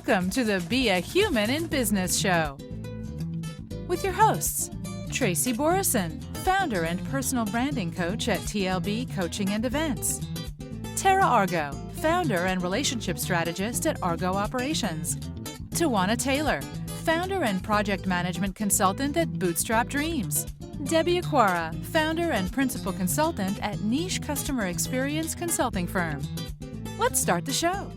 Welcome to the Be a Human in Business show with your hosts, Tracy Borison, founder and personal branding coach at TLB Coaching and Events, Tara Argo, founder and relationship strategist at Argo Operations, Tawana Taylor, founder and project management consultant at Bootstrap Dreams, Debbie Aquara, founder and principal consultant at Niche Customer Experience Consulting Firm. Let's start the show.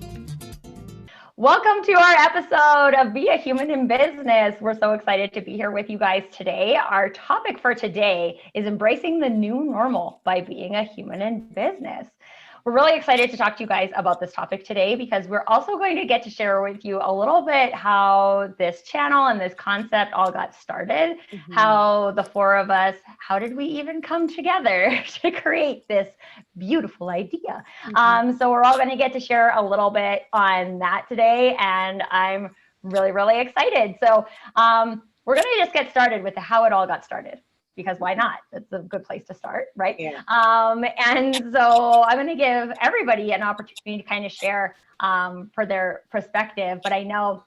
Welcome to our episode of Be a Human in Business. We're so excited to be here with you guys today. Our topic for today is embracing the new normal by being a human in business. We're really excited to talk to you guys about this topic today because we're also going to get to share with you a little bit how this channel and this concept all got started, how the four of us, how did we even come together to create this beautiful idea? So we're all going to get to share a little bit on that today, and I'm really, really excited. So we're going to just get started with how it all got started. Because why not? It's a good place to start, right? Yeah. And so I'm going to give everybody an opportunity to kind of share for their perspective. But I know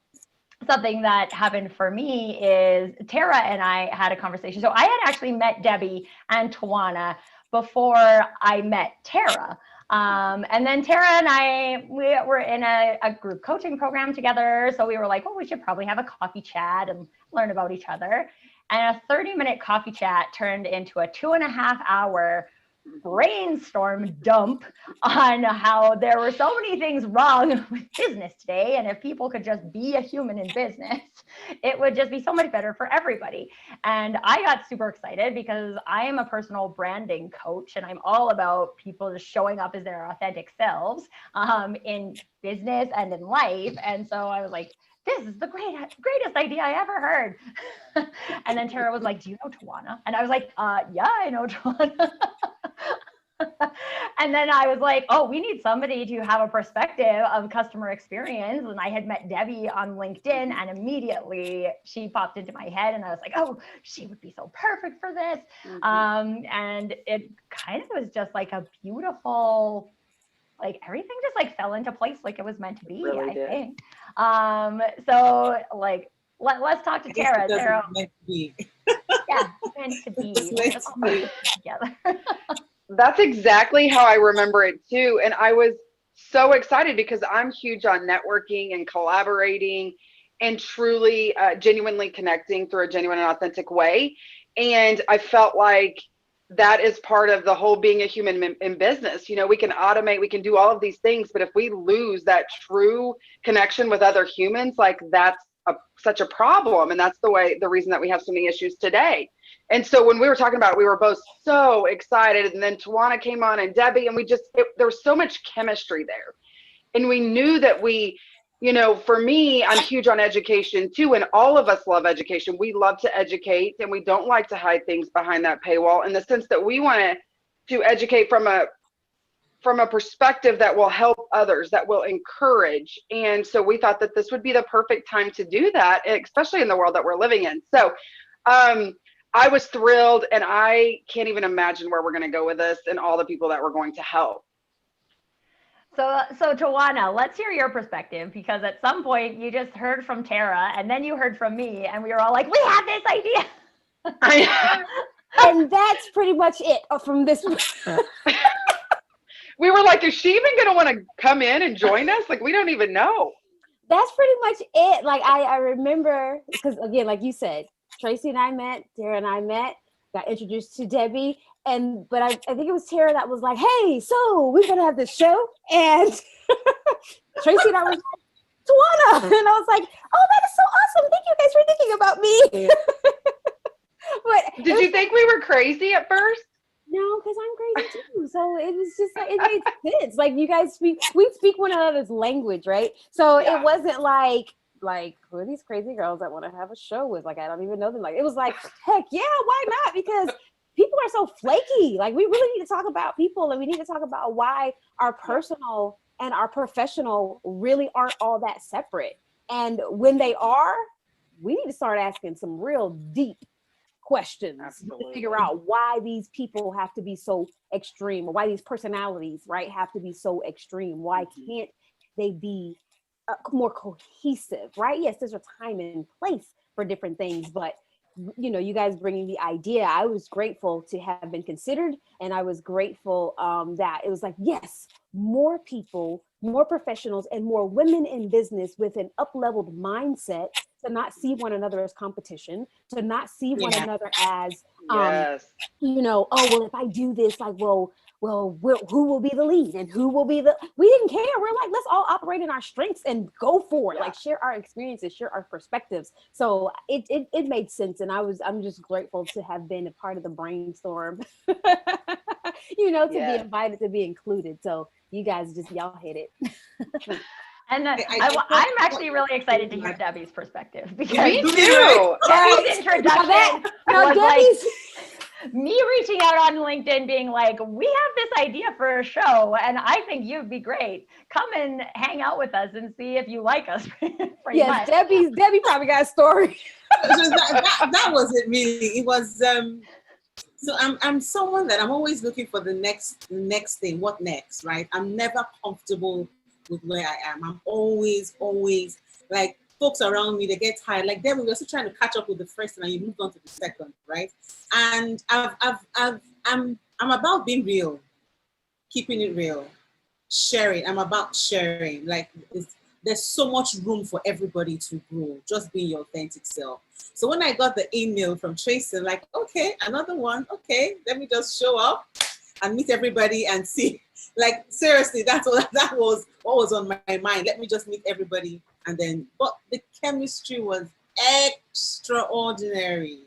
something that happened for me is Tara and I had a conversation. So I had actually met Debbie and Tawana before I met Tara. And then Tara and we were in a group coaching program together. So we were like, well, we should probably have a coffee chat and learn about each other. And a 30-minute coffee chat turned into a 2.5-hour brainstorm dump on how there were so many things wrong with business today. And if people could just be a human in business, it would just be so much better for everybody. And I got super excited because I am a personal branding coach and I'm all about people just showing up as their authentic selves in business and in life. And so I was like, this is the greatest idea I ever heard. And then Tara was like, do you know Tawana? And I was like, yeah, I know Tawana. And then I was like, oh, we need somebody to have a perspective of customer experience. And I had met Debbie on LinkedIn and immediately she popped into my head and I was like, oh, she would be so perfect for this. And it kind of was just like a beautiful, like everything just like fell into place like it was meant to be, really I think. So like, let's talk to Tara. Tara. Meant to be. Yeah, meant to be. Let's all put it together. That's exactly how I remember it too. And I was so excited because I'm huge on networking and collaborating and truly genuinely connecting through a genuine and authentic way. And I felt like that is part of the whole being a human in business. You know, we can automate, we can do all of these things, but if we lose that true connection with other humans, like that's such a problem. And that's the reason that we have so many issues today. And so when we were talking about it, we were both so excited. And then Tawana came on and Debbie, and there was so much chemistry there. And we knew that you know, for me, I'm huge on education too. And all of us love education. We love to educate and we don't like to hide things behind that paywall in the sense that we want to educate from a perspective that will help others, that will encourage. And so we thought that this would be the perfect time to do that, especially in the world that we're living in. So I was thrilled and I can't even imagine where we're going to go with this and all the people that we're going to help. So Tawana, let's hear your perspective because at some point you just heard from Tara and then you heard from me and we were all like, we have this idea. And that's pretty much it from this one. We were like, is she even going to want to come in and join us? Like, we don't even know. That's pretty much it. Like, I remember, because again, like you said, Tracy and I met, Tara and I met, got introduced to Debbie. But I think it was Tara that was like, hey, so we're going to have this show. And Tracy and I were like, Tawana. And I was like, oh, that is so awesome. Thank you guys for thinking about me. But did you think we were crazy at first? No, because I'm crazy too. So it was just like, it made sense. Like you guys we speak one another's language, right? So It wasn't like who are these crazy girls that want to have a show with? Like, I don't even know them. Like, it was like, heck yeah, why not? Because people are so flaky. Like, we really need to talk about people and we need to talk about why our personal and our professional really aren't all that separate. And when they are, we need to start asking some real deep questions to figure out why these people have to be so extreme or why these personalities, right, have to be so extreme. Why can't they be more cohesive, right? Yes, there's a time and place for different things, but you guys bringing the idea, I was grateful to have been considered, and I was grateful that it was like, yes, more people, more professionals, and more women in business with an up-leveled mindset to not see one another as competition, to not see one another as Yes. oh, well, if I do this, like, who will be the lead and who will be we didn't care. We're like, let's all operate in our strengths and go for it. Like, share our experiences, share our perspectives. So it made sense. And I'm just grateful to have been a part of the brainstorm, to be invited, to be included. So you guys y'all hit it. And I'm actually really excited to hear Debbie's perspective, because Me too. Debbie's introduction was Debbie's like me reaching out on LinkedIn being like, we have this idea for a show and I think you'd be great. Come and hang out with us and see if you like us. Yes, Debbie probably got a story. that was it really. It was so I'm someone that I'm always looking for the next thing. What next, right? I'm never comfortable with where I am. I'm always like, folks around me, they get tired. Like, Debbie, we're still trying to catch up with the first and you moved on to the second, right? And I'm about being real, keeping it real, sharing. I'm about sharing. Like, there's so much room for everybody to grow. Just being your authentic self. So when I got the email from Tracy, like, okay, another one. Okay, let me just show up and meet everybody and see. Like, seriously, that was what was on my mind. Let me just meet everybody. And then, but the chemistry was extraordinary.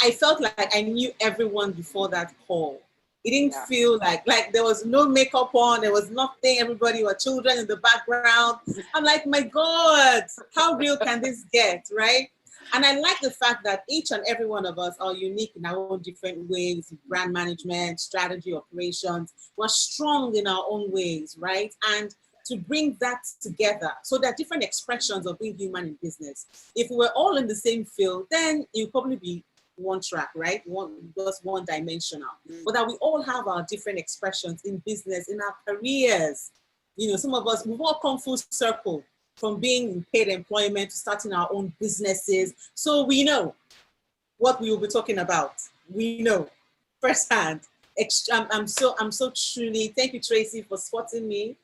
I felt like I knew everyone before that call. It didn't feel like there was no makeup on, there was nothing, everybody were children in the background. I'm like, my God, how real can this get, right? And I like the fact that each and every one of us are unique in our own different ways, brand management, strategy, operations. We're strong in our own ways, right? And to bring that together, so there are different expressions of being human in business. If we were all in the same field, then it would probably be one track, right? Just one dimensional. But that we all have our different expressions in business, in our careers. Some of us, we've all come full circle from being in paid employment to starting our own businesses. So we know what we will be talking about. We know firsthand. I'm so truly, thank you, Tracy, for spotting me.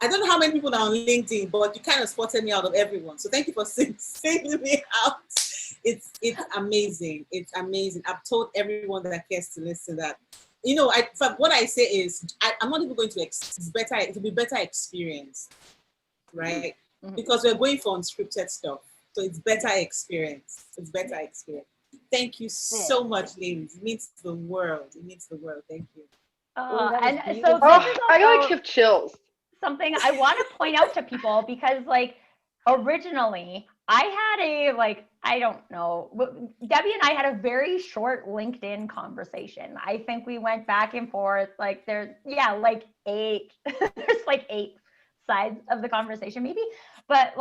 I don't know how many people are on LinkedIn, but you kind of spotted me out of everyone. So thank you for singling me out. It's amazing. It's amazing. I've told everyone that cares to listen that, what I say is, I'm not even going to, it's better, it will be better experience, right? Mm-hmm. Because we're going for unscripted stuff. So it's better experience. It's better experience. Thank you so much, ladies. It means the world. It means the world. Thank you. And so I have chills. Something I want to point out to people, because originally I had I don't know, Debbie and I had a very short LinkedIn conversation. I think we went back and forth, there's 8, there's 8 sides of the conversation maybe, but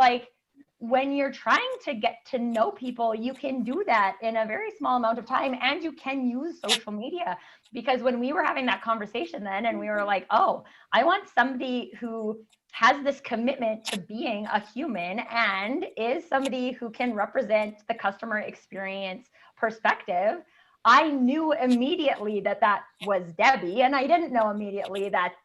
when you're trying to get to know people, you can do that in a very small amount of time, and you can use social media. Because when we were having that conversation then, and we were like, oh, I want somebody who has this commitment to being a human and is somebody who can represent the customer experience perspective, I knew immediately that was Debbie, and I didn't know immediately that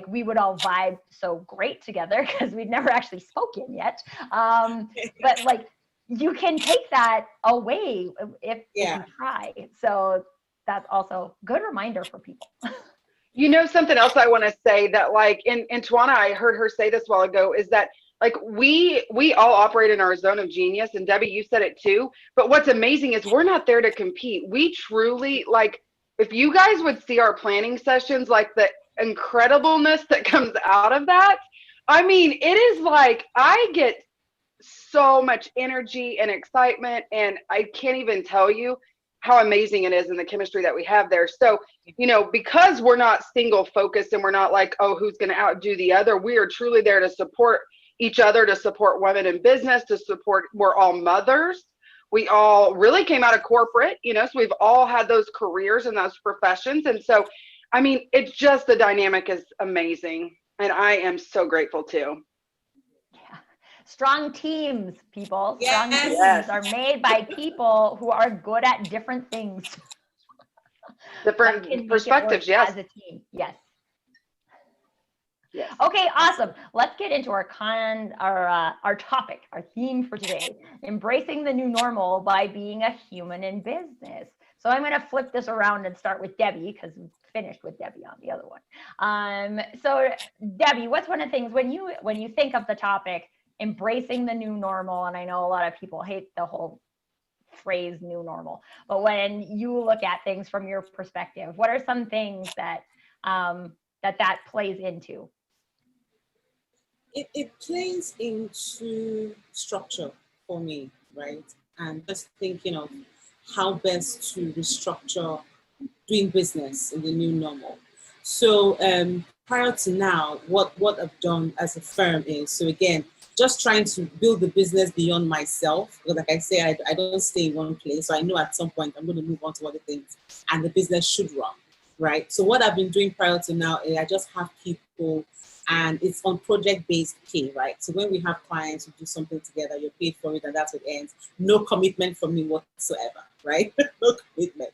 we would all vibe so great together, because we'd never actually spoken yet. But you can take that away if you try. So that's also a good reminder for people. Something else I want to say that in Tawana, I heard her say this a while ago, is that we all operate in our zone of genius, and Debbie, you said it too. But what's amazing is we're not there to compete. We truly, if you guys would see our planning sessions, the incredibleness that comes out of that. I mean, it is I get so much energy and excitement, and I can't even tell you how amazing it is in the chemistry that we have there. So, because we're not single focused and we're not oh, who's going to outdo the other, we are truly there to support each other, to support women in business, we're all mothers. We all really came out of corporate, so we've all had those careers and those professions. And so, I mean, it's just, the dynamic is amazing. And I am so grateful too. Strong teams, people. Strong Yes. teams Yes. are made by people who are good at different things. But can make it Perspectives. work Yes. as a team. Yes. Yes. Okay, awesome. Let's get into our topic, our theme for today, embracing the new normal by being a human in business. So I'm going to flip this around and start with Debbie because we finished with Debbie on the other one. So Debbie, what's one of the things when you think of the topic, embracing the new normal, and I know a lot of people hate the whole phrase new normal, but when you look at things from your perspective, what are some things that that plays into? It plays into structure for me, right? And just thinking of how best to restructure doing business in the new normal. So prior to now, what I've done as a firm is, so again, just trying to build the business beyond myself. Because like I say, I don't stay in one place. So I know at some point I'm going to move on to other things and the business should run, right? So what I've been doing prior to now is I just have people and it's on project-based pay, right? So when we have clients who do something together, you're paid for it and that's what ends. No commitment from me whatsoever, right? No commitment.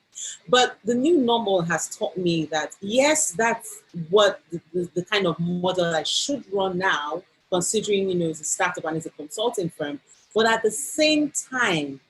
But the new normal has taught me that, yes, that's what the kind of model I should run now, considering, it's a startup and it's a consulting firm. But at the same time,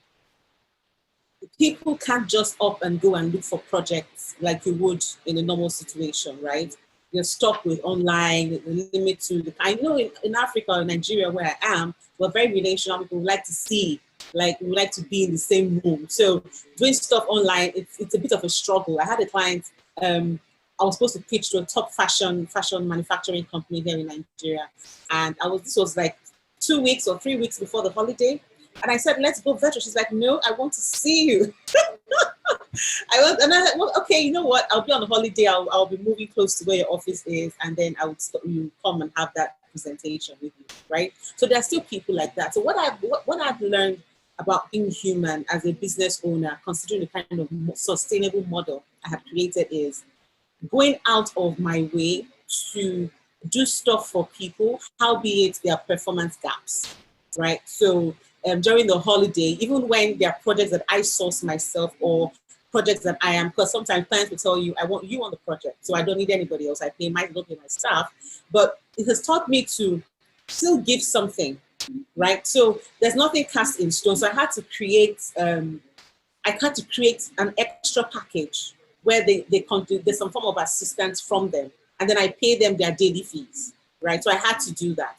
people can't just up and go and look for projects like you would in a normal situation, right? You're stuck with online, the limit to the, I know in Africa or Nigeria where I am, we're very relational. People like to see, we like to be in the same room. So doing stuff online, it's a bit of a struggle. I had a client, I was supposed to pitch to a top fashion manufacturing company here in Nigeria. And this was like 2 weeks or 3 weeks before the holiday. And I said, let's go virtual. She's like, no, I want to see you. I was like, well, okay, you know what? I'll be on a holiday. I'll be moving close to where your office is. And then I would come and have that presentation with you, right? So there are still people like that. So what I've learned about being human as a business owner, considering the kind of sustainable model I have created, is going out of my way to do stuff for people, howbeit there are performance gaps, right? So during the holiday, even when there are projects that I source myself or projects that I am, because sometimes clients will tell you, I want you on the project, so I don't need anybody else. I don't pay my staff, but it has taught me to still give something, right? So there's nothing cast in stone. So I had to create an extra package where there's some form of assistance from them, and then I pay them their daily fees, right? So I had to do that.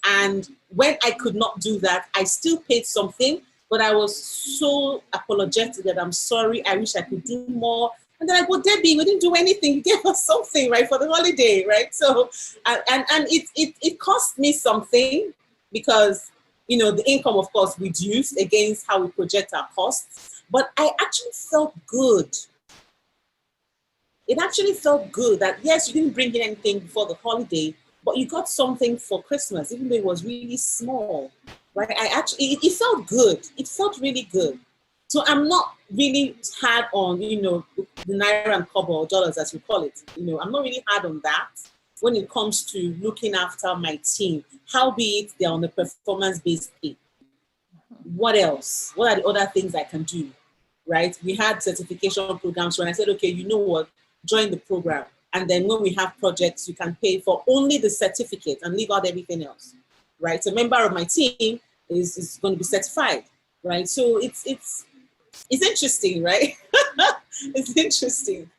And when I could not do that, I still paid something, but I was so apologetic that I'm sorry, I wish I could do more. And then I go, Debbie, we didn't do anything. You gave us something, right, for the holiday, right? So, and it cost me something because, the income, of course, reduced against how we project our costs. But I actually felt good. It actually felt good that, yes, you didn't bring in anything before the holiday, but you got something for Christmas, even though it was really small, right? It felt good. It felt really good. So I'm not really hard on, the Naira and Kobo or dollars, as we call it. I'm not really hard on that when it comes to looking after my team, howbeit they're on a performance-based pay. What else? What are the other things I can do, right? We had certification programs when I said, okay, you know what, join the program. And then when we have projects, you can pay for only the certificate and leave out everything else, right? So a member of my team is going to be certified, right? So it's interesting, right? It's interesting.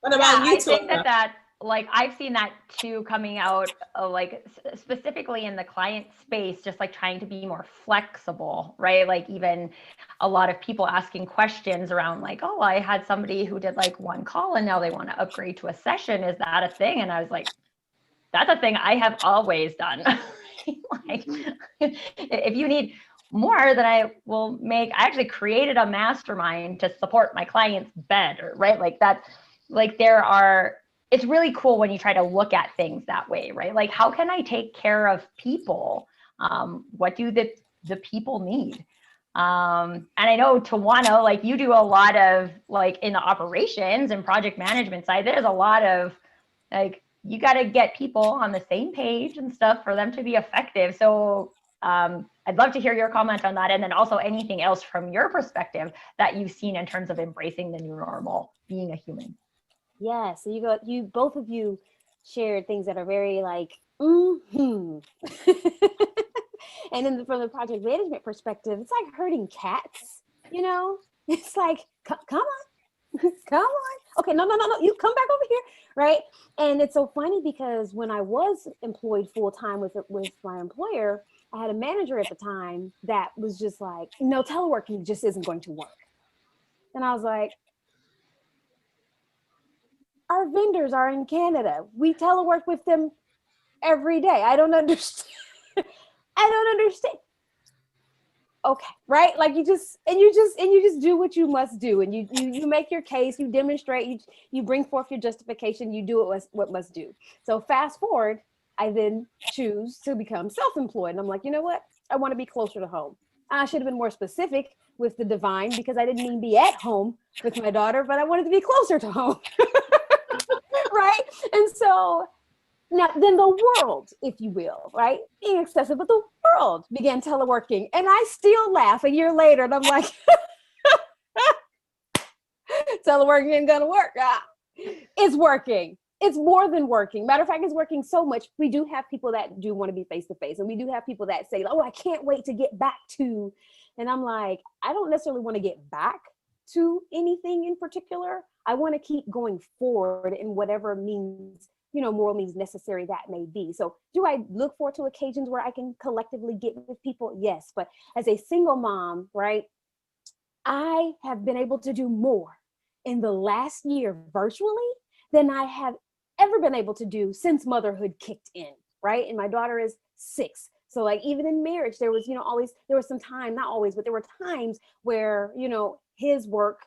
What about you, I think Tora? that I've seen that too coming out specifically in the client space, just trying to be more flexible, right? Even a lot of people asking questions around oh, I had somebody who did one call and now they want to upgrade to a session. Is that a thing? And I was like, that's a thing I have always done. If you need more than I will make, I actually created a mastermind to support my clients better, right? It's really cool when you try to look at things that way, right? How can I take care of people? What do the people need? And I know Tawana, you do a lot of in the operations and project management side, there's a lot of you got to get people on the same page and stuff for them to be effective. So I'd love to hear your comment on that. And then also anything else from your perspective that you've seen in terms of embracing the new normal, being a human. Yeah. So you both of you shared things that are very like, mm-hmm. And then from the project management perspective, it's like herding cats, you know? It's like, come on, come on. Okay, no, you come back over here, right? And it's so funny because when I was employed full time with my employer, I had a manager at the time that was just like, no, teleworking just isn't going to work. And I was like, our vendors are in Canada. We telework with them every day. I don't understand. I don't understand. Okay, right? Like you just do what you must do, and you make your case, you demonstrate, you bring forth your justification, you do what must do. So fast forward, I then choose to become self-employed, and I'm like, you know what? I want to be closer to home. I should have been more specific with the divine because I didn't mean be at home with my daughter, but I wanted to be closer to home, right? And so now, then the world, if you will, right? Being excessive, but the world began teleworking. And I still laugh a year later. And I'm like, teleworking ain't gonna work. It's working. It's more than working. Matter of fact, it's working so much. We do have people that do want to be face-to-face. And we do have people that say, oh, I can't wait to get back to. And I'm like, I don't necessarily want to get back to anything in particular. I want to keep going forward in whatever means, moral means necessary that may be. So do I look forward to occasions where I can collectively get with people? Yes. But as a single mom, right, I have been able to do more in the last year virtually than I have ever been able to do since motherhood kicked in, right? And my daughter is 6. So like even in marriage, there was, there was some time, not always, but there were times where, his work,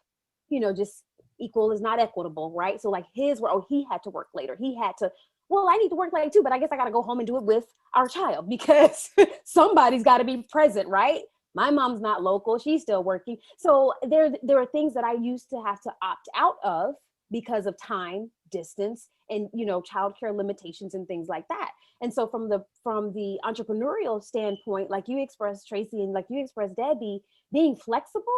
just equal is not equitable, right? So like his work, he had to work later. He had to, well, I need to work late too, but I guess I got to go home and do it with our child because somebody's got to be present, right? My mom's not local. She's still working. So there are things that I used to have to opt out of because of time, distance, and childcare limitations and things like that. And so from the entrepreneurial standpoint, like you expressed, Tracy, and like you expressed, Debbie, being flexible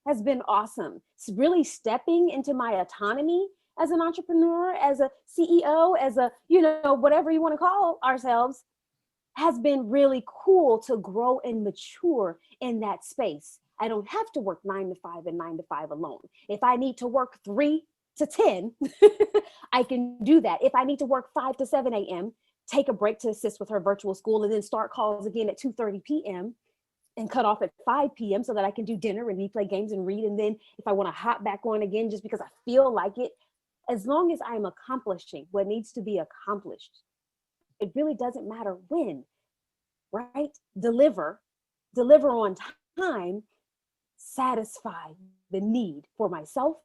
has been awesome. It's really stepping into my autonomy as an entrepreneur, as a CEO, as a, whatever you want to call ourselves, has been really cool to grow and mature in that space. I don't have to work 9 to 5 and 9 to 5 alone. If I need to work 3 to 10, I can do that. If I need to work 5 to 7 a.m., take a break to assist with her virtual school and then start calls again at 2:30 p.m. and cut off at 5 p.m. so that I can do dinner and replay games and read. And then if I want to hop back on again, just because I feel like it, as long as I'm accomplishing what needs to be accomplished, it really doesn't matter when, right? Deliver on time, satisfy the need for myself,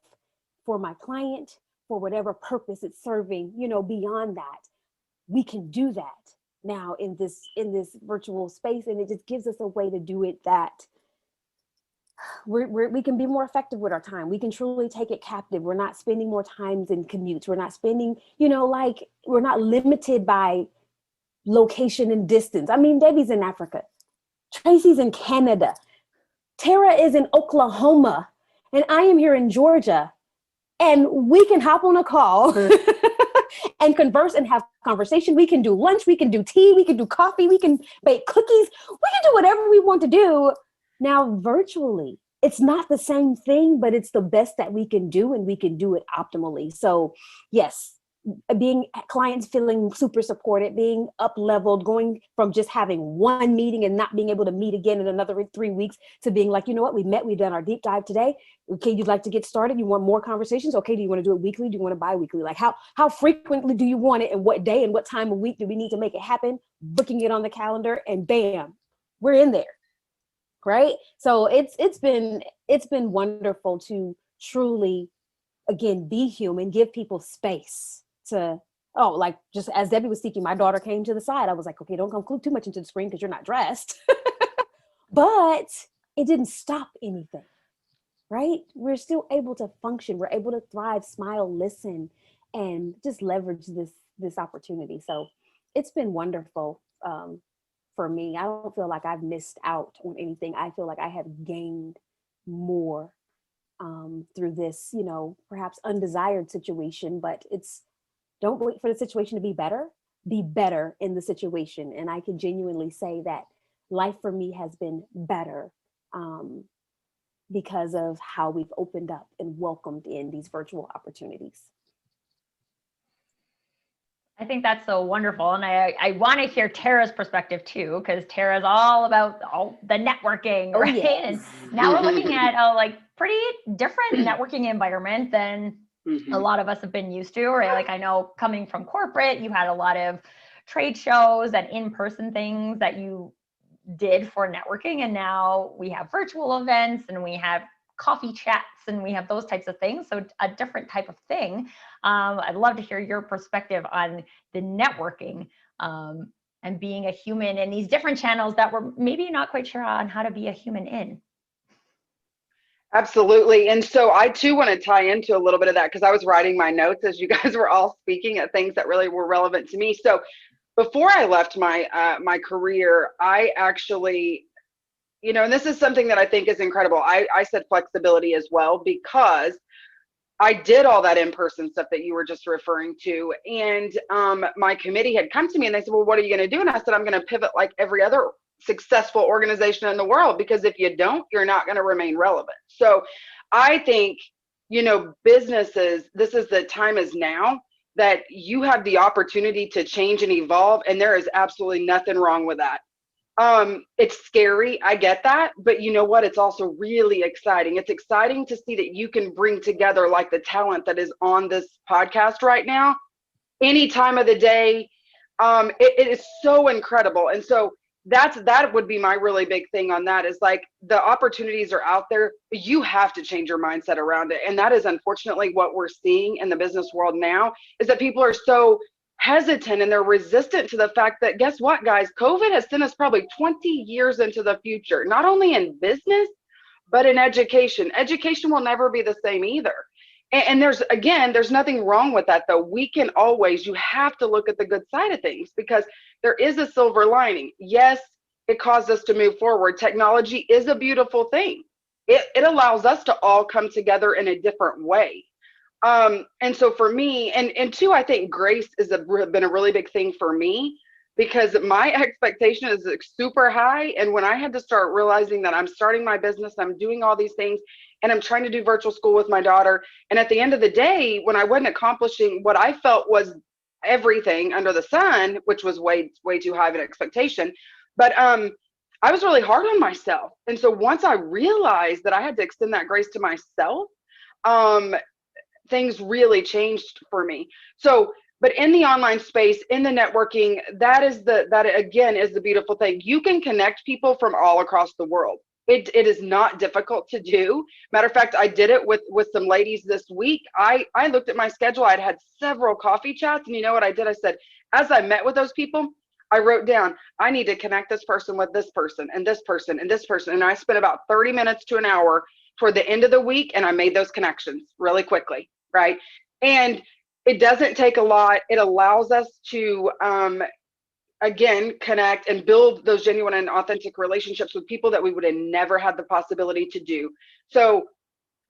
for my client, for whatever purpose it's serving, beyond that. We can do that now in this virtual space, and it just gives us a way to do it that we can be more effective with our time. We can truly take it captive. We're not spending more times in commutes. We're not spending, we're not limited by location and distance. I mean, Debbie's in Africa, Tracy's in Canada, Tara is in Oklahoma, and I am here in Georgia, and we can hop on a call and converse and have conversation. We can do lunch, we can do tea, we can do coffee, we can bake cookies, we can do whatever we want to do now virtually. It's not the same thing, but it's the best that we can do, and we can do it optimally. So yes, being clients feeling super supported, being up leveled, going from just having one meeting and not being able to meet again in another 3 weeks to being like, you know what, we met, we've done our deep dive today. Okay, you'd like to get started? You want more conversations? Okay, do you want to do it weekly? Do you want to bi-weekly? Like how frequently do you want it, and what day and what time of week do we need to make it happen? Booking it on the calendar, and bam, we're in there. Right? So it's been wonderful to truly, again, be human, give people space to, like just as Debbie was speaking, my daughter came to the side. I was like, okay, don't come too much into the screen because you're not dressed. But it didn't stop anything, right? We're still able to function. We're able to thrive, smile, listen, and just leverage this opportunity. So it's been wonderful for me. I don't feel like I've missed out on anything. I feel like I have gained more through this, perhaps undesired situation, but don't wait for the situation to be better in the situation. And I can genuinely say that life for me has been better because of how we've opened up and welcomed in these virtual opportunities. I think that's so wonderful. And I want to hear Tara's perspective too, because Tara's all about all the networking, right? Yes. And now we're looking at a pretty different networking environment than a lot of us have been used to, right? Like I know coming from corporate, you had a lot of trade shows and in-person things that you did for networking. And now we have virtual events and we have coffee chats and we have those types of things. So a different type of thing. I'd love to hear your perspective on the networking and being a human in these different channels that we're maybe not quite sure on how to be a human in. Absolutely. And so I too want to tie into a little bit of that because I was writing my notes as you guys were all speaking at things that really were relevant to me. So before I left my career, I actually, and this is something that I think is incredible. I said flexibility as well because I did all that in-person stuff that you were just referring to. And my committee had come to me and they said, well, what are you going to do? And I said, I'm going to pivot like every other successful organization in the world, because if you don't, you're not going to remain relevant. So I think, businesses, this is the time is now that you have the opportunity to change and evolve. And there is absolutely nothing wrong with that. It's scary. I get that. But you know what? It's also really exciting. It's exciting to see that you can bring together like the talent that is on this podcast right now, any time of the day. It is so incredible. And so that would be my really big thing on that is like the opportunities are out there. You have to change your mindset around it. And that is unfortunately what we're seeing in the business world now is that people are so hesitant and they're resistant to the fact that, guess what, guys, COVID has sent us probably 20 years into the future, not only in business, but in education. Education will never be the same either. And there's nothing wrong with that though. You have to look at the good side of things because there is a silver lining. Yes, it caused us to move forward. Technology is a beautiful thing. It allows us to all come together in a different way. And so for me, and two, I think grace has been a really big thing for me because my expectation is super high. And when I had to start realizing that I'm starting my business, I'm doing all these things, and I'm trying to do virtual school with my daughter. And at the end of the day, when I wasn't accomplishing what I felt was everything under the sun, which was way, way too high of an expectation, but I was really hard on myself. And so once I realized that I had to extend that grace to myself, things really changed for me. So, but in the online space, in the networking, that again is the beautiful thing. You can connect people from all across the world. It is not difficult to do. Matter of fact, I did it with some ladies this week. I looked at my schedule. I'd had several coffee chats, and you know what I did? I said, as I met with those people, I wrote down, I need to connect this person with this person and this person and this person. And I spent about 30 minutes to an hour toward the end of the week, and I made those connections really quickly, right? And it doesn't take a lot. It allows us to, again, connect and build those genuine and authentic relationships with people that we would have never had the possibility to do. So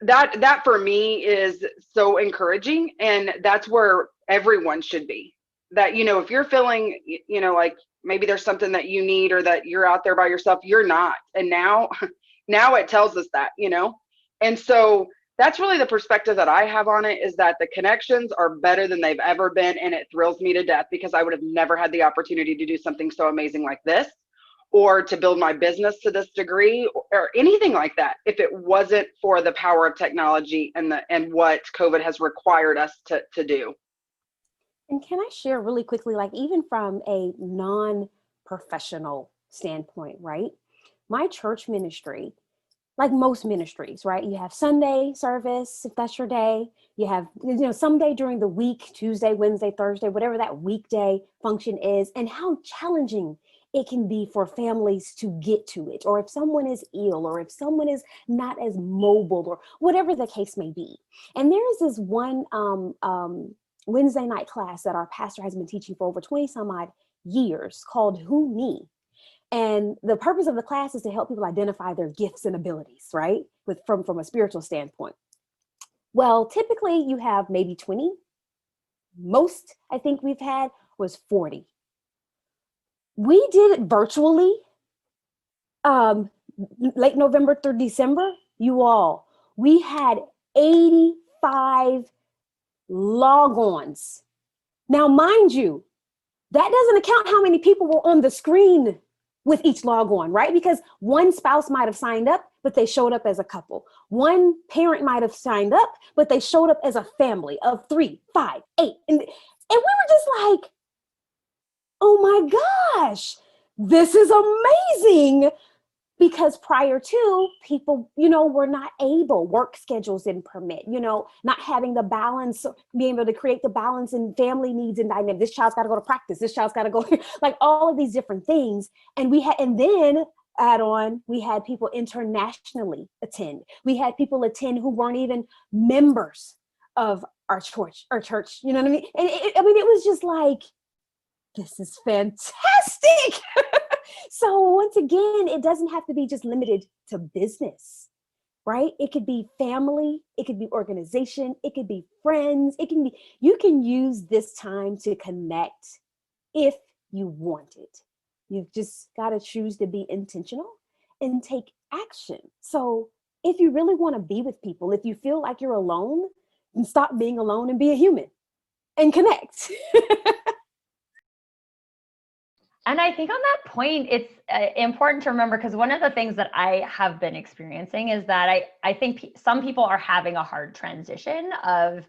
that for me is so encouraging. And that's where everyone should be. That, if you're feeling, like maybe there's something that you need or that you're out there by yourself, you're not. And now it tells us that, and so that's really the perspective that I have on it, is that the connections are better than they've ever been. And it thrills me to death because I would have never had the opportunity to do something so amazing like this, or to build my business to this degree, or anything like that, if it wasn't for the power of technology and what COVID has required us to do. And can I share really quickly, like even from a non-professional standpoint, right? My church ministry, like most ministries, right? You have Sunday service, if that's your day. You have, some day during the week, Tuesday, Wednesday, Thursday, whatever that weekday function is, and how challenging it can be for families to get to it, or if someone is ill, or if someone is not as mobile, or whatever the case may be. And there is this one Wednesday night class that our pastor has been teaching for over 20 some odd years called Who Me? And the purpose of the class is to help people identify their gifts and abilities, right? From a spiritual standpoint. Well, typically you have maybe 20. Most I think we've had was 40. We did it virtually, late November through December. We had 85 log-ons. Now, mind you, that doesn't account how many people were on the screen with each log on, right? Because one spouse might have signed up, but they showed up as a couple. One parent might have signed up, but they showed up as a family of 3, 5, 8. And we were just like, oh my gosh, this is amazing. Because prior to, people, were not able, work schedules didn't permit, not having the balance, being able to create the balance in family needs and dynamics. This child's got to go to practice. This child's got to go, like all of these different things. And then add on, we had people internationally attend. We had people attend who weren't even members of our church, you know what I mean? And it was just like, this is fantastic. So once again, it doesn't have to be just limited to business, right? It could be family, it could be organization, it could be friends, you can use this time to connect if you want it. You've just got to choose to be intentional and take action. So if you really want to be with people, if you feel like you're alone, then stop being alone and be a human and connect. And I think on that point, it's important to remember, because one of the things that I have been experiencing is that I think some people are having a hard transition of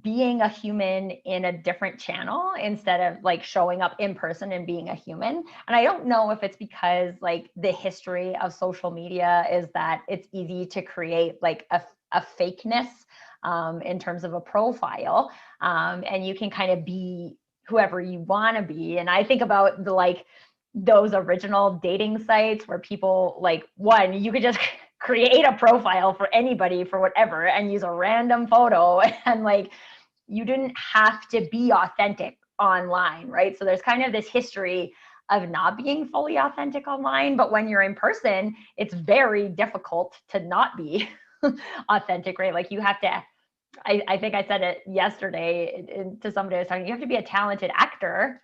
being a human in a different channel instead of like showing up in person and being a human. And I don't know if it's because like the history of social media is that it's easy to create like a fakeness in terms of a profile, and you can kind of be whoever you want to be. And I think about those original dating sites where people you could just create a profile for anybody for whatever and use a random photo, and you didn't have to be authentic online, right? So there's kind of this history of not being fully authentic online, but when you're in person, it's very difficult to not be authentic, right? Like you have to, I think I said it yesterday to somebody I was talking, you have to be a talented actor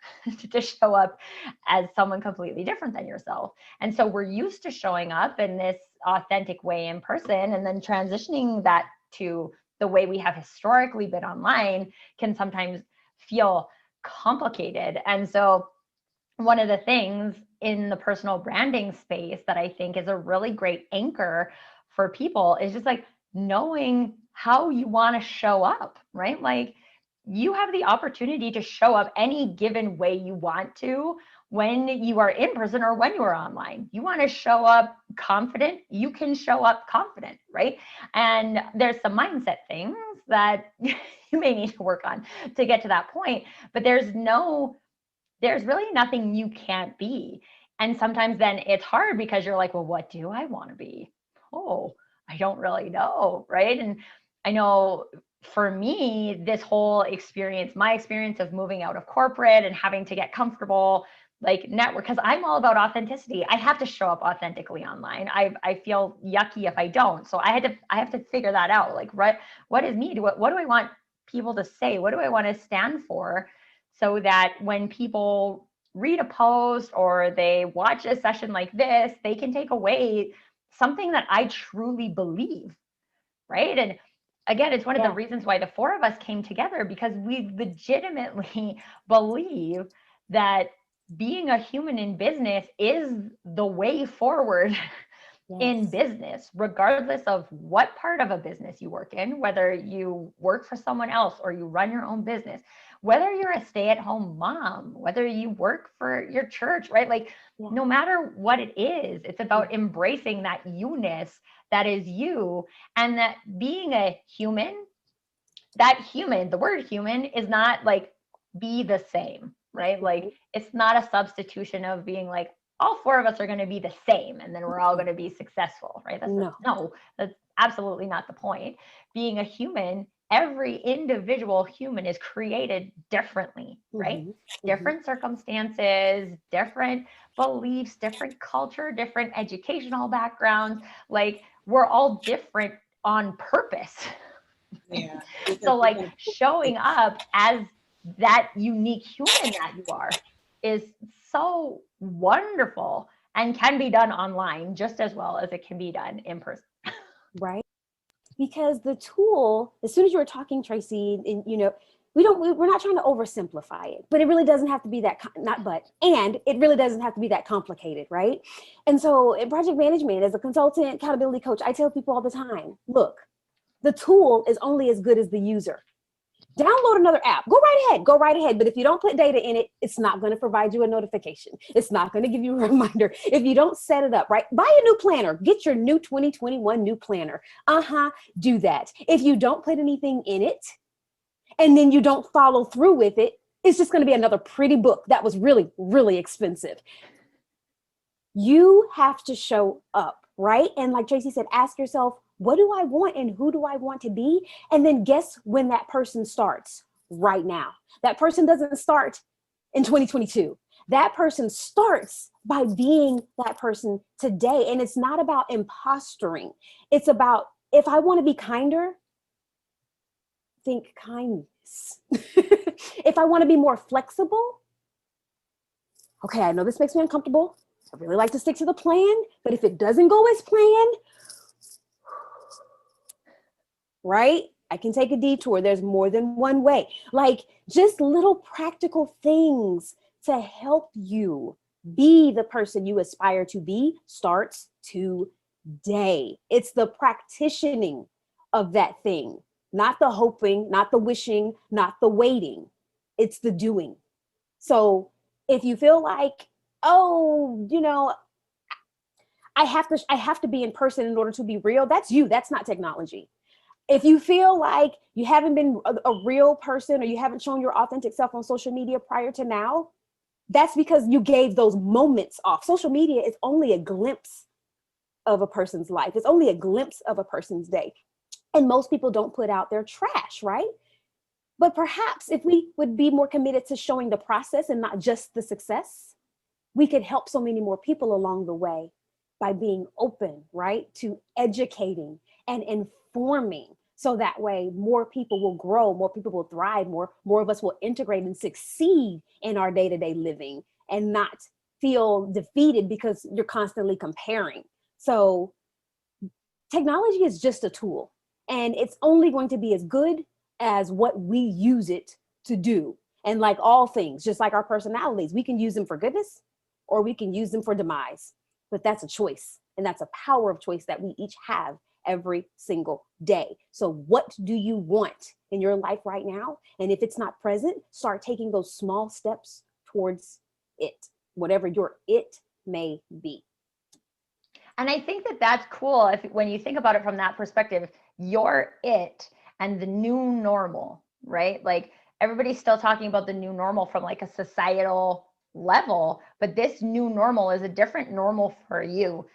to show up as someone completely different than yourself. And so we're used to showing up in this authentic way in person, and then transitioning that to the way we have historically been online can sometimes feel complicated. And so one of the things in the personal branding space that I think is a really great anchor for people is just knowing how you want to show up, right? Like you have the opportunity to show up any given way you want to when you are in person or when you are online. You want to show up confident, you can show up confident, right? And there's some mindset things that you may need to work on to get to that point, but there's really nothing you can't be. And sometimes then it's hard because you're like, well, what do I want to be? Oh, I don't really know, right? And I know for me, this whole experience, my experience of moving out of corporate and having to get comfortable, network, because I'm all about authenticity. I have to show up authentically online. I feel yucky if I don't. So I have to figure that out. What is me? What do I want people to say? What do I want to stand for? So that when people read a post or they watch a session like this, they can take away something that I truly believe, right? And again, it's one of the reasons why the four of us came together, because we legitimately believe that being a human in business is the way forward in business, regardless of what part of a business you work in, whether you work for someone else or you run your own business, whether you're a stay-at-home mom, whether you work for your church, right? No matter what it is, it's about embracing that you-ness that is you, and that being a human, the word human is not be the same, right? It's not a substitution of being all four of us are going to be the same and then we're all going to be successful, right? That's absolutely not the point. Being a human every individual human is created differently, right? Different circumstances, different beliefs, different culture, different educational backgrounds. Like we're all different on purpose. Yeah. So like showing up as that unique human that you are is so wonderful and can be done online just as well as it can be done in person. Right. Because the tool, as soon as you were talking, Tracy, and we're not trying to oversimplify it, but it really doesn't have to be that, and it really doesn't have to be that complicated, right? And so in project management, as a consultant, accountability coach, I tell people all the time, look, the tool is only as good as the user. Download another app, go right ahead. But if you don't put data in it, it's not going to provide you a notification. It's not going to give you a reminder. If you don't set it up, right? Buy a new planner, get your new 2021 new planner. Do that. If you don't put anything in it and then you don't follow through with it, it's just going to be another pretty book that was really, really expensive. You have to show up, right? And like Tracy said, ask yourself, what do I want and who do I want to be? And then guess when that person starts? Right now. That person doesn't start in 2022. That person starts by being that person today. And it's not about imposturing. It's about, if I want to be kinder, think kindness. If I want to be more flexible, okay, I know this makes me uncomfortable. I really like to stick to the plan, but if it doesn't go as planned, right? I can take a detour. There's more than one way. Like just little practical things to help you be the person you aspire to be starts today. It's the practicing of that thing, not the hoping, not the wishing, not the waiting. It's the doing. So if you feel like, oh, I have to be in person in order to be real, that's you. That's not technology. If you feel like you haven't been a real person or you haven't shown your authentic self on social media prior to now, that's because you gave those moments off. Social media is only a glimpse of a person's life. It's only a glimpse of a person's day. And most people don't put out their trash, right? But perhaps if we would be more committed to showing the process and not just the success, we could help so many more people along the way by being open, right, to educating and informing. So that way more people will grow, more people will thrive, more of us will integrate and succeed in our day-to-day living and not feel defeated because you're constantly comparing. So technology is just a tool, and it's only going to be as good as what we use it to do. And like all things, just like our personalities, we can use them for goodness or we can use them for demise, but that's a choice. And that's a power of choice that we each have every single day. So what do you want in your life right now? And if it's not present, start taking those small steps towards it, whatever your it may be. And I think that that's cool when you think about it from that perspective, you're it and the new normal, right? Like everybody's still talking about the new normal from like a societal level, but this new normal is a different normal for you.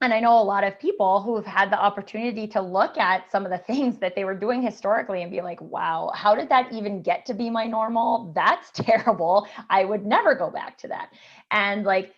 And I know a lot of people who have had the opportunity to look at some of the things that they were doing historically and be like, wow, how did that even get to be my normal? That's terrible. I would never go back to that. And like,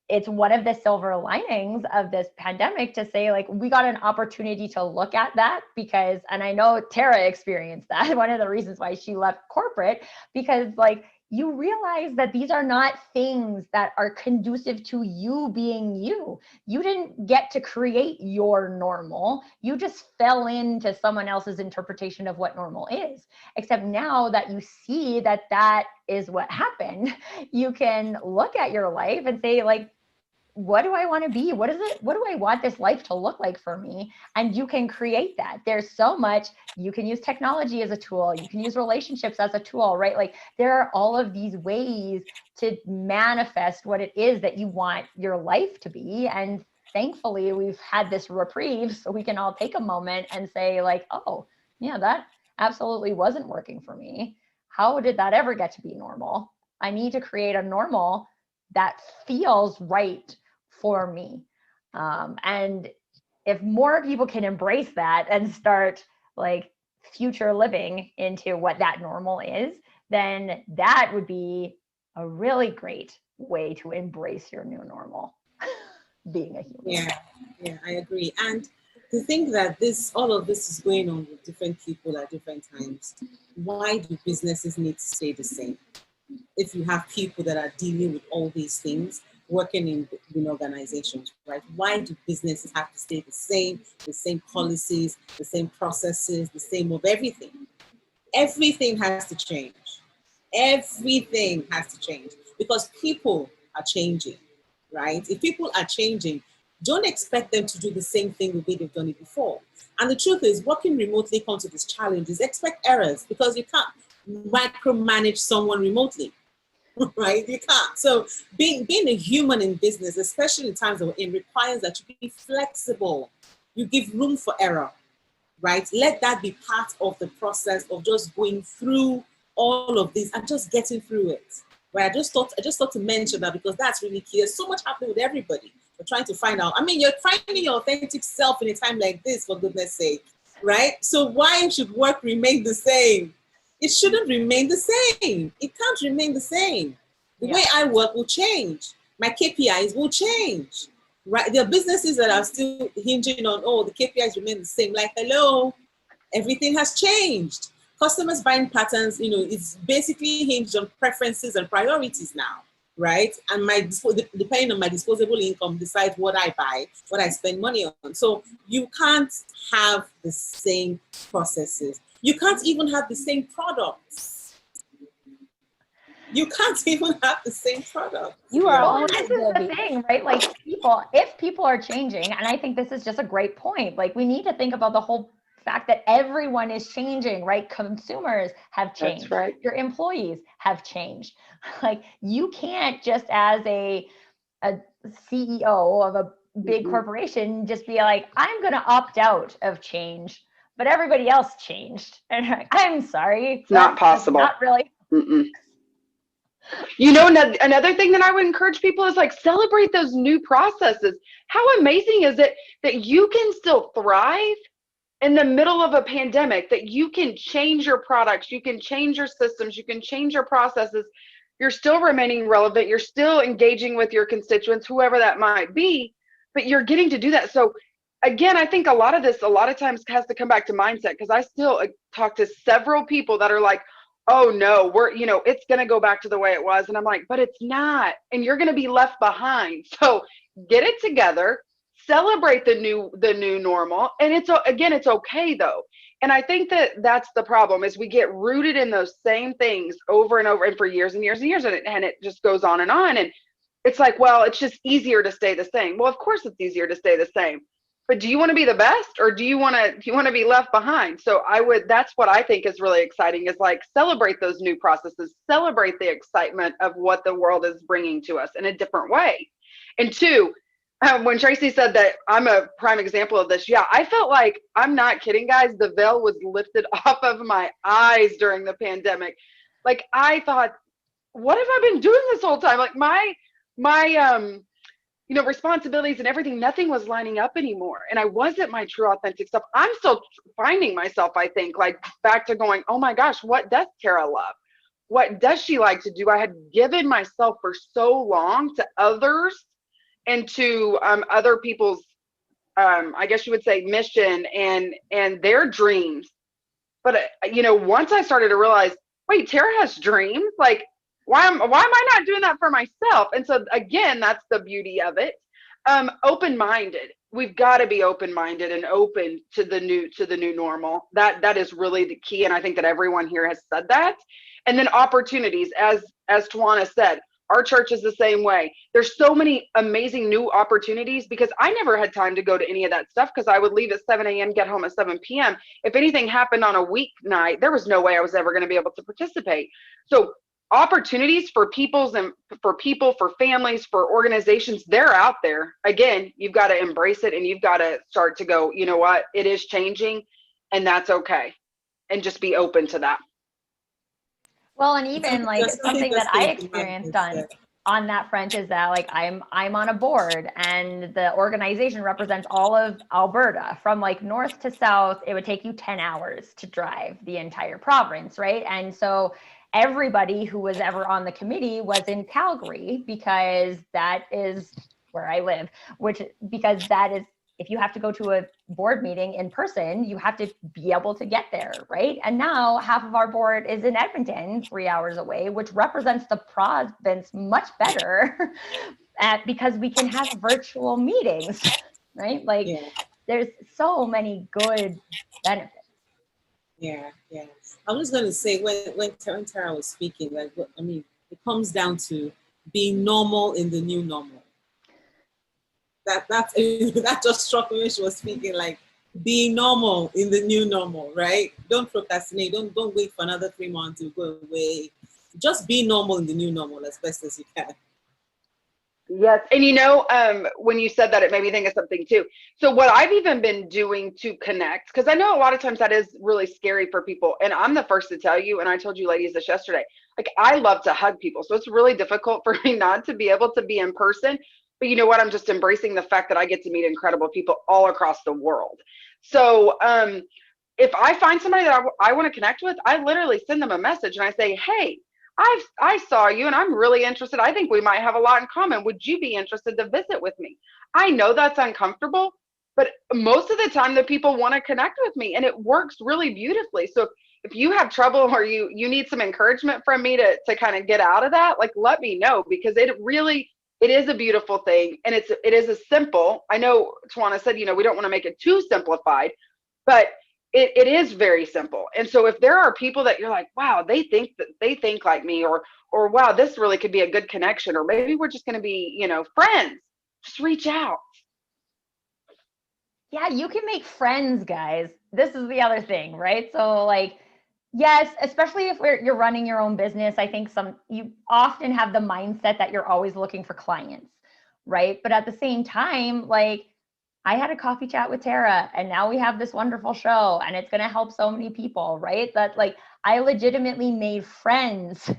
it's one of the silver linings of this pandemic to say, like, we got an opportunity to look at that because, and I know Tara experienced that, one of the reasons why she left corporate, because like, you realize that these are not things that are conducive to you being you. You didn't get to create your normal. You just fell into someone else's interpretation of what normal is. Except now that you see that that is what happened, you can look at your life and say, like, what do I want to be? What is it? What do I want this life to look like for me? And you can create that. There's so much. You can use technology as a tool. You can use relationships as a tool, right? Like there are all of these ways to manifest what it is that you want your life to be. And thankfully, we've had this reprieve so we can all take a moment and say like, oh, yeah, that absolutely wasn't working for me. How did that ever get to be normal? I need to create a normal that feels right for me. And if more people can embrace that and start like future living into what that normal is, then that would be a really great way to embrace your new normal, being a human. Yeah, I agree. And to think that all of this is going on with different people at different times, why do businesses need to stay the same? If you have people that are dealing with all these things, working in organizations, right? Why do businesses have to stay the same policies, the same processes, the same of everything? Everything has to change. Everything has to change because people are changing, right? If people are changing, don't expect them to do the same thing the way they've done it before. And the truth is, working remotely comes with its challenges. Expect errors because you can't micromanage someone remotely, right? You can't. So being a human in business, especially in times that we're in, requires that you be flexible. You give room for error, right? Let that be part of the process of just going through all of this and just getting through it. Right? I just thought to mention that because that's really key. There's so much happening with everybody. We're trying to find out. I mean, you're finding your authentic self in a time like this, for goodness sake, right? So why should work remain the same? It shouldn't remain the same. It can't remain the same. The way I work will change. My KPIs will change. Right? There are businesses that are still hinging on, the KPIs remain the same. Like, hello, everything has changed. Customers' buying patterns, it's basically hinged on preferences and priorities now, right? And depending on my disposable income, decide what I buy, what I spend money on. So you can't have the same processes. You can't even have the same products. You can't even have the same product. You are Well, this is the thing, right? Like if people are changing, and I think this is just a great point, like we need to think about the whole fact that everyone is changing, right? Consumers have changed. That's right. Your employees have changed. Like you can't just as a CEO of a big corporation just be like, I'm going to opt out of change, but everybody else changed. And I'm sorry. It's not possible. Not really. Another thing that I would encourage people is like celebrate those new processes. How amazing is it that you can still thrive in the middle of a pandemic, that you can change your products, you can change your systems, you can change your processes. You're still remaining relevant. You're still engaging with your constituents, whoever that might be, but you're getting to do that. So again, I think a lot of times has to come back to mindset, because I still talk to several people that are like, oh no, it's going to go back to the way it was. And I'm like, but it's not, and you're going to be left behind. So get it together, celebrate the new normal. And it's okay though. And I think that's the problem, is we get rooted in those same things over and over and for years and years and years. And it just goes on. And it's like, well, it's just easier to stay the same. Well, of course it's easier to stay the same. But do you want to be the best, or do you want to be left behind? So that's what I think is really exciting, is like celebrate those new processes, celebrate the excitement of what the world is bringing to us in a different way. And two, when Tracy said that, I'm a prime example of this. Yeah, I felt like, I'm not kidding, guys, the veil was lifted off of my eyes during the pandemic. Like I thought, what have I been doing this whole time? Like my responsibilities and everything, nothing was lining up anymore. And I wasn't my true authentic self. I'm still finding myself, I think, like back to going, oh my gosh, what does Tara love? What does she like to do? I had given myself for so long to others and to other people's, I guess you would say, mission and their dreams. But, once I started to realize, wait, Tara has dreams. Like, why am I not doing that for myself? And so again, that's the beauty of it. Open-minded. We've got to be open-minded and open to the new normal. That is really the key. And I think that everyone here has said that. And then opportunities, as Tawana said, our church is the same way. There's so many amazing new opportunities, because I never had time to go to any of that stuff, because I would leave at 7 a.m., get home at 7 p.m. If anything happened on a weeknight, there was no way I was ever going to be able to participate. So opportunities for people, for families, for organizations, they're out there. Again, you've got to embrace it, and you've got to start to go, you know what, it is changing, and that's okay. And just be open to that. Well, and even like something that I experienced on on that front is that like I'm on a board and the organization represents all of Alberta from like north to south. It would take you 10 hours to drive the entire province, right? And so everybody who was ever on the committee was in Calgary because that is where I live, because that is, if you have to go to a board meeting in person, you have to be able to get there, right? And now half of our board is in Edmonton, 3 hours away, which represents the province much better because we can have virtual meetings, right? Like there's so many good benefits. Yeah. I'm just going to say when Tara was speaking, like, I mean, it comes down to being normal in the new normal. That just struck me when she was speaking, like being normal in the new normal, right? Don't procrastinate. Don't wait for another 3 months to go away. Just be normal in the new normal as best as you can. Yes. And when you said that, it made me think of something too. So what I've even been doing to connect, because I know a lot of times that is really scary for people. And I'm the first to tell you, and I told you ladies this yesterday, like I love to hug people. So it's really difficult for me not to be able to be in person. But you know what? I'm just embracing the fact that I get to meet incredible people all across the world. So if I find somebody that I want to connect with, I literally send them a message and I say, hey, I saw you and I'm really interested. I think we might have a lot in common. Would you be interested to visit with me? I know that's uncomfortable, but most of the time the people want to connect with me and it works really beautifully. So if you have trouble or you need some encouragement from me to kind of get out of that, like let me know, because it is a beautiful thing. And it is a simple, I know Tawana said, we don't want to make it too simplified, but it is very simple. And so if there are people that you're like, wow, they think like me, or wow, this really could be a good connection, or maybe we're just going to be, friends, just reach out. Yeah, you can make friends, guys. This is the other thing, right? So like, yes, especially if you're running your own business, I think you often have the mindset that you're always looking for clients, right? But at the same time, like I had a coffee chat with Tara and now we have this wonderful show and it's going to help so many people, right? That like I legitimately made friends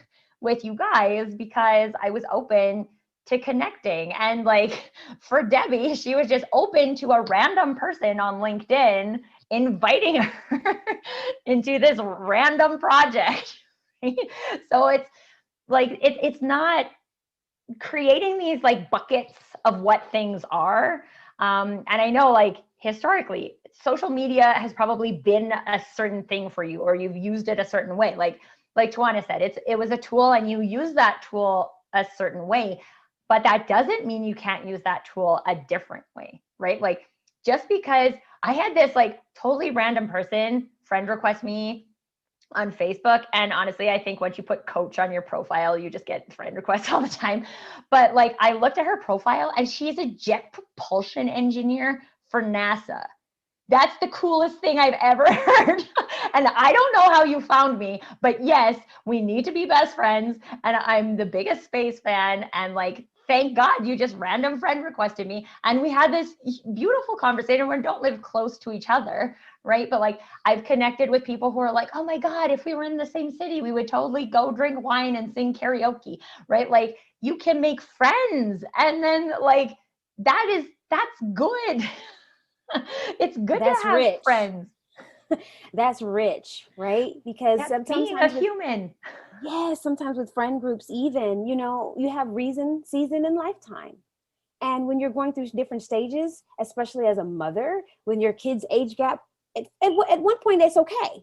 with you guys because I was open to connecting. And like for Debbie, she was just open to a random person on LinkedIn inviting her into this random project. So it's like it's not creating these like buckets of what things are. And I know like historically, social media has probably been a certain thing for you, or you've used it a certain way. Like Tawana said, it was a tool and you use that tool a certain way, but that doesn't mean you can't use that tool a different way, right? Like just because I had this like totally random person friend request me on Facebook. And honestly, I think once you put coach on your profile, you just get friend requests all the time. But like I looked at her profile and she's a jet propulsion engineer for NASA. That's the coolest thing I've ever heard. And I don't know how you found me, but yes, we need to be best friends. And I'm the biggest space fan. And like, thank God you just random friend requested me. And we had this beautiful conversation. We don't live close to each other, right? But like, I've connected with people who are like, oh my God, if we were in the same city, we would totally go drink wine and sing karaoke, right? Like you can make friends. And then like, that's good. It's good to have rich. friends. That's rich, right? Because that's being a human. Yes, sometimes with friend groups, even, you have reason, season, and lifetime. And when you're going through different stages, especially as a mother, when your kids' age gap, at one point, that's okay.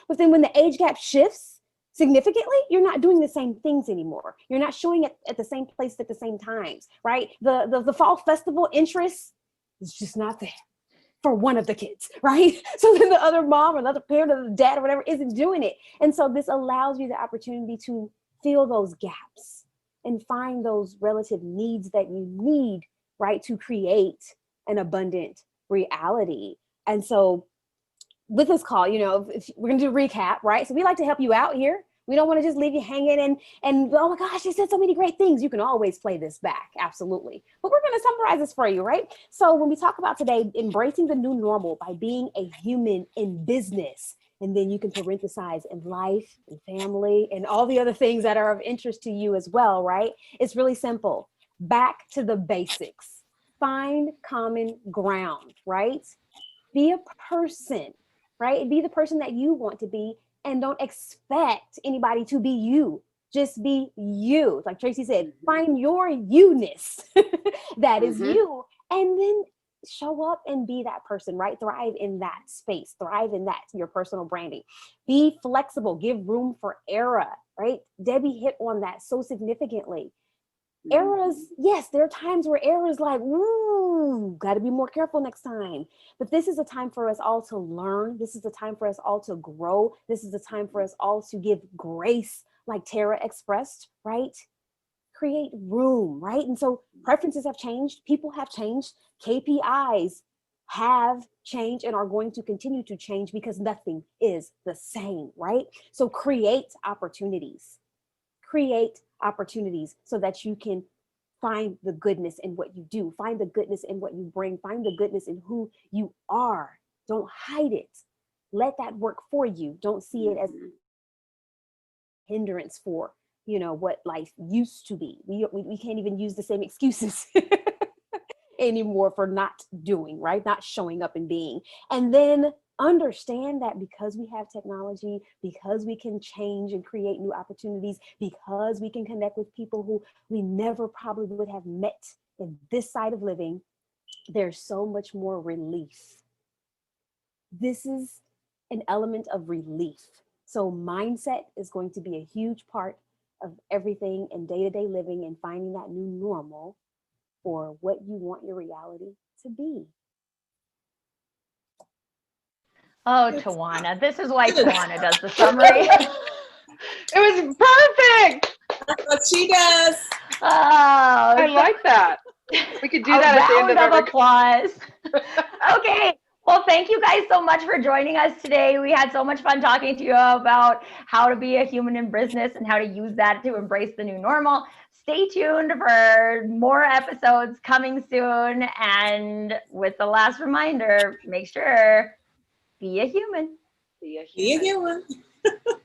But then when the age gap shifts significantly, you're not doing the same things anymore. You're not showing it at the same place at the same times, right? The fall festival interest is just not there for one of the kids, right? So then the other mom or another parent or the dad or whatever isn't doing it. And so this allows you the opportunity to fill those gaps and find those relative needs that you need, right, to create an abundant reality. And so with this call, if we're going to do a recap, right? So we like to help you out here. We don't want to just leave you hanging and oh my gosh, she said so many great things. You can always play this back. Absolutely. But we're going to summarize this for you, right? So when we talk about today, embracing the new normal by being a human in business, And then you can parenthesize in life and family and all the other things that are of interest to you as well, right? It's really simple. Back to the basics. Find common ground, right? Be a person, right? Be the person that you want to be, and don't expect anybody to be you. Just be you. Like Tracy said, find your you-ness that is you, and then show up and be that person, right? Thrive in that space, thrive in that, your personal branding. Be flexible, give room for error, right? Debbie hit on that so significantly. Errors, yes, there are times where errors like, ooh, got to be more careful next time. But this is a time for us all to learn. This is a time for us all to grow. This is a time for us all to give grace, like Tara expressed, right? Create room, right? And so preferences have changed. People have changed. KPIs have changed and are going to continue to change because nothing is the same, right? So create opportunities so that you can find the goodness in what you do, find the goodness in what you bring, find the goodness in who you are. Don't hide it. Let that work for you. Don't see it as hindrance for, what life used to be. We can't even use the same excuses anymore for not doing, right? Not showing up and being. And then understand that because we have technology, because we can change and create new opportunities, because we can connect with people who we never probably would have met in this side of living, there's so much more relief. This is an element of relief. So mindset is going to be a huge part of everything in day-to-day living and finding that new normal for what you want your reality to be. Oh, Tawana. This is why Tawana does the summary. It was perfect. That's what she does. Oh, I like that. We could do that at the end of every applause. Okay. Well, thank you guys so much for joining us today. We had so much fun talking to you about how to be a human in business and how to use that to embrace the new normal. Stay tuned for more episodes coming soon. And with the last reminder, make sure, be a human. Be a Be a human. human.